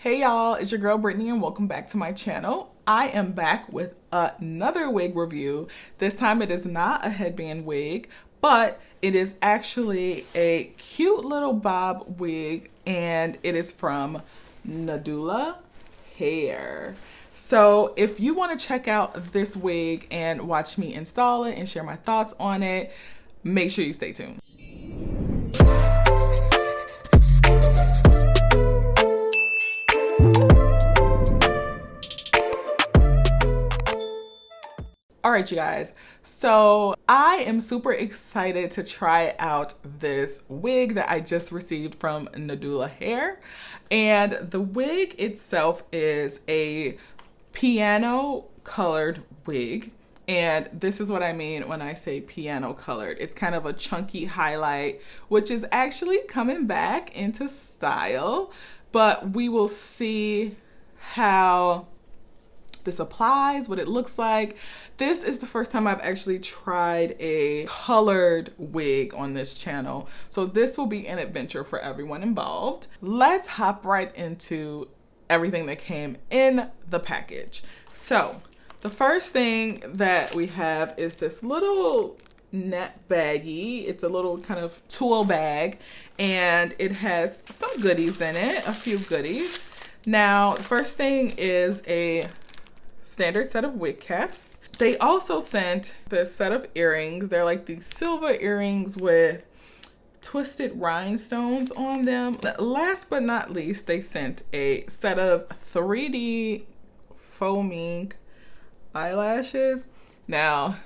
Hey y'all, it's your girl Brittany and welcome back to my channel. I am back with another wig review. This time it is not a headband wig, but it is actually a cute little bob wig and it is from Nadula Hair. So if you want to check out this wig and watch me install it and share my thoughts on it, make sure you stay tuned. All right, you guys, so I am super excited to try out this wig that I just received from Nadula Hair. And the wig itself is a piano colored wig. And this is what I mean when I say piano colored. It's kind of a chunky highlight, which is actually coming back into style, but we will see how this applies, what it looks like. This is the first time I've actually tried a colored wig on this channel, so this will be an adventure for everyone involved. Let's hop right into everything that came in the package. So the first thing that we have is this little net baggie. It's a little kind of tool bag and it has some goodies in it, a few goodies. Now the first thing is a standard set of wig caps. They also sent this set of earrings. They're like these silver earrings with twisted rhinestones on them. Last but not least, they sent a set of 3D foaming eyelashes. Now,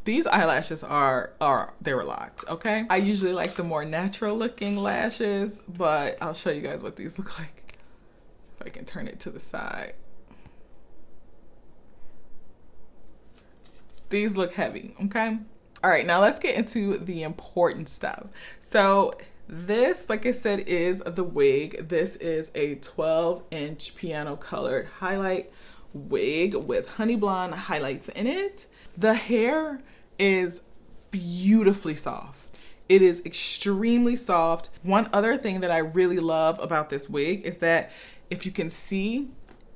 these eyelashes they're a lot, okay? I usually like the more natural looking lashes, but I'll show you guys what these look like. If I can turn it to the side. These look heavy, okay? All right, now let's get into the important stuff. So this, like I said, is the wig. This is a 12-inch piano colored highlight wig with honey blonde highlights in it. The hair is beautifully soft. It is extremely soft. One other thing that I really love about this wig is that if you can see,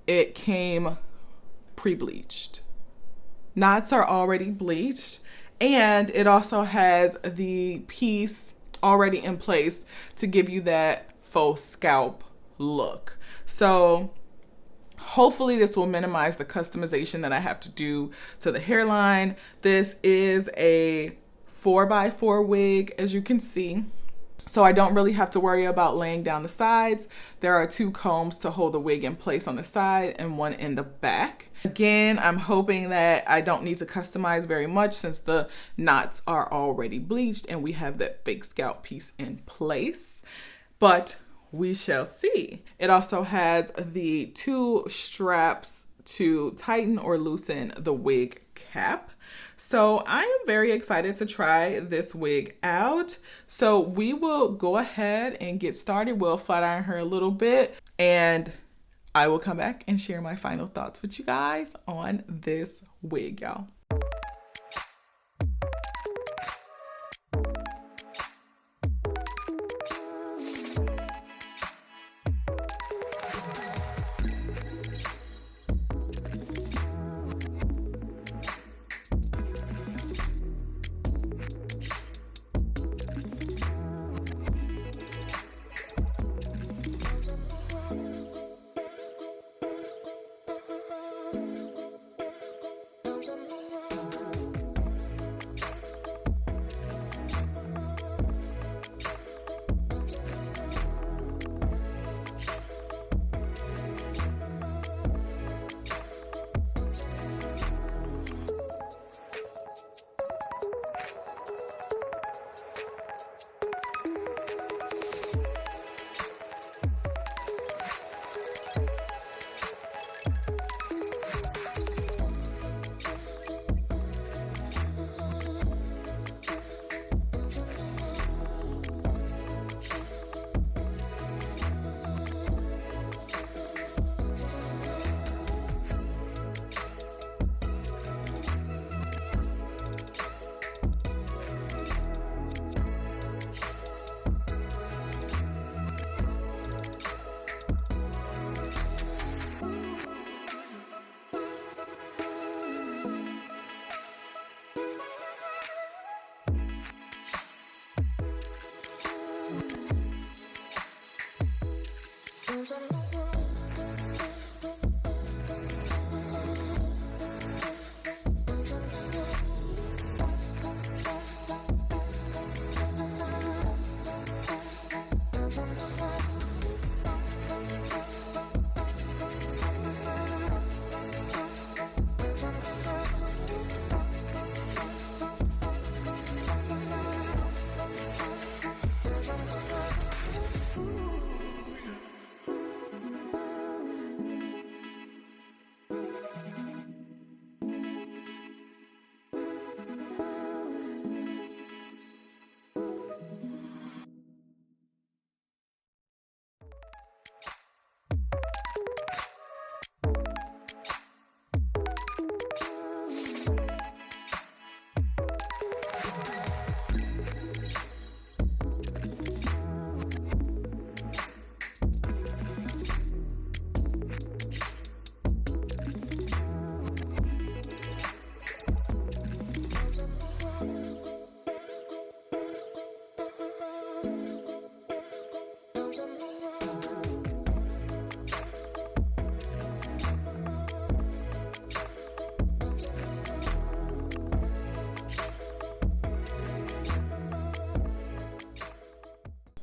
it came pre-bleached. Knots are already bleached, and it also has the piece already in place to give you that faux scalp look. So hopefully this will minimize the customization that I have to do to the hairline. This is a 4x4 wig, as you can see. So I don't really have to worry about laying down the sides. There are 2 combs to hold the wig in place on the side and 1 in the back. Again, I'm hoping that I don't need to customize very much since the knots are already bleached and we have that fake scalp piece in place, but we shall see. It also has the 2 straps to tighten or loosen the wig cap. So I am very excited to try this wig out. So we will go ahead and get started. We'll flat iron her a little bit and I will come back and share my final thoughts with you guys on this wig, y'all.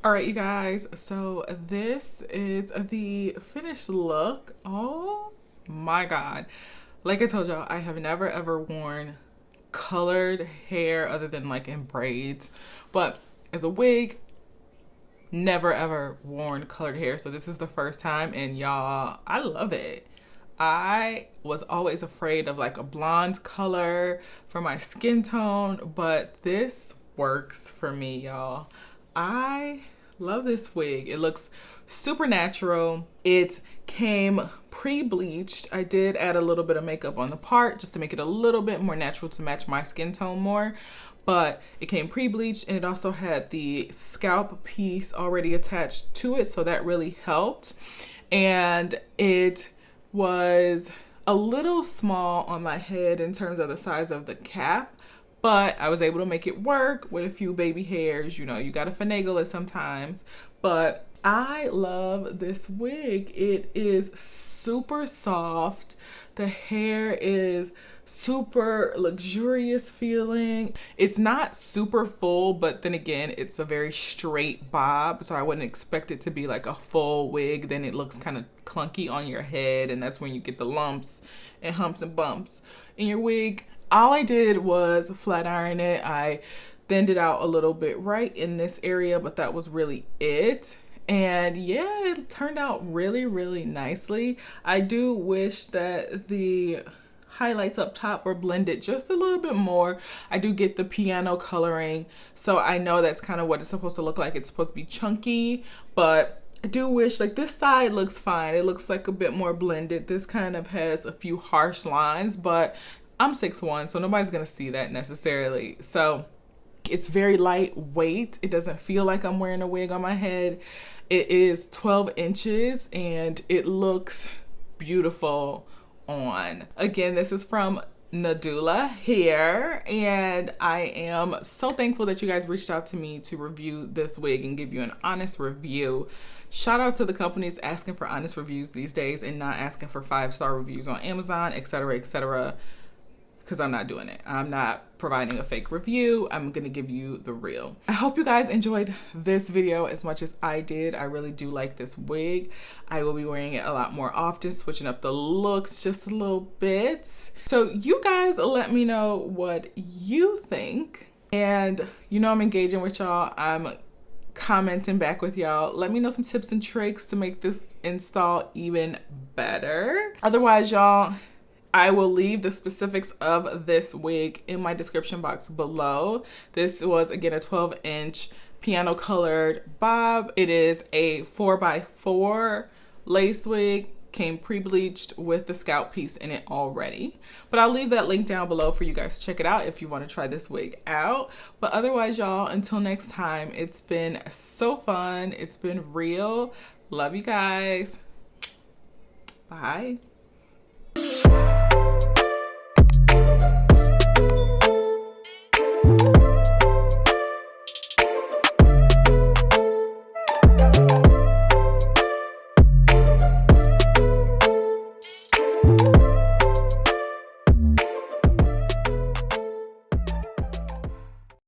All right, you guys, so this is the finished look. Oh my God. Like I told y'all, I have never ever worn colored hair other than like in braids, but as a wig, never ever worn colored hair. So this is the first time, and y'all, I love it. I was always afraid of like a blonde color for my skin tone, but this works for me, y'all. I love this wig. It looks super natural. It came pre-bleached. I did add a little bit of makeup on the part just to make it a little bit more natural to match my skin tone more. But it came pre-bleached, and it also had the scalp piece already attached to it, so that really helped. And it was a little small on my head in terms of the size of the cap, but I was able to make it work with a few baby hairs. You know, you gotta finagle it sometimes. But I love this wig. It is super soft. The hair is super luxurious feeling. It's not super full, but then again, it's a very straight bob, so I wouldn't expect it to be like a full wig. Then it looks kind of clunky on your head, and that's when you get the lumps and humps and bumps in your wig. All I did was flat iron it. I thinned it out a little bit right in this area, but that was really it. And yeah, it turned out really, really nicely. I do wish that the highlights up top were blended just a little bit more. I do get the piano coloring, so I know that's kind of what it's supposed to look like. It's supposed to be chunky, but I do wish, like, this side looks fine. It looks like a bit more blended. This kind of has a few harsh lines, but I'm 6'1", so nobody's gonna see that necessarily. So it's very lightweight. It doesn't feel like I'm wearing a wig on my head. It is 12 inches and it looks beautiful on. Again, this is from Nadula Hair, and I am so thankful that you guys reached out to me to review this wig and give you an honest review. Shout out to the companies asking for honest reviews these days and not asking for 5-star reviews on Amazon, etc., etc., because I'm not doing it. I'm not providing a fake review. I'm gonna give you the real. I hope you guys enjoyed this video as much as I did. I really do like this wig. I will be wearing it a lot more often, switching up the looks just a little bit. So you guys let me know what you think. And you know I'm engaging with y'all. I'm commenting back with y'all. Let me know some tips and tricks to make this install even better. Otherwise, y'all, I will leave the specifics of this wig in my description box below. This was, again, a 12-inch piano colored bob. It is a 4x4 lace wig, came pre-bleached with the scalp piece in it already. But I'll leave that link down below for you guys to check it out if you want to try this wig out. But otherwise, y'all, until next time, it's been so fun. It's been real. Love you guys. Bye.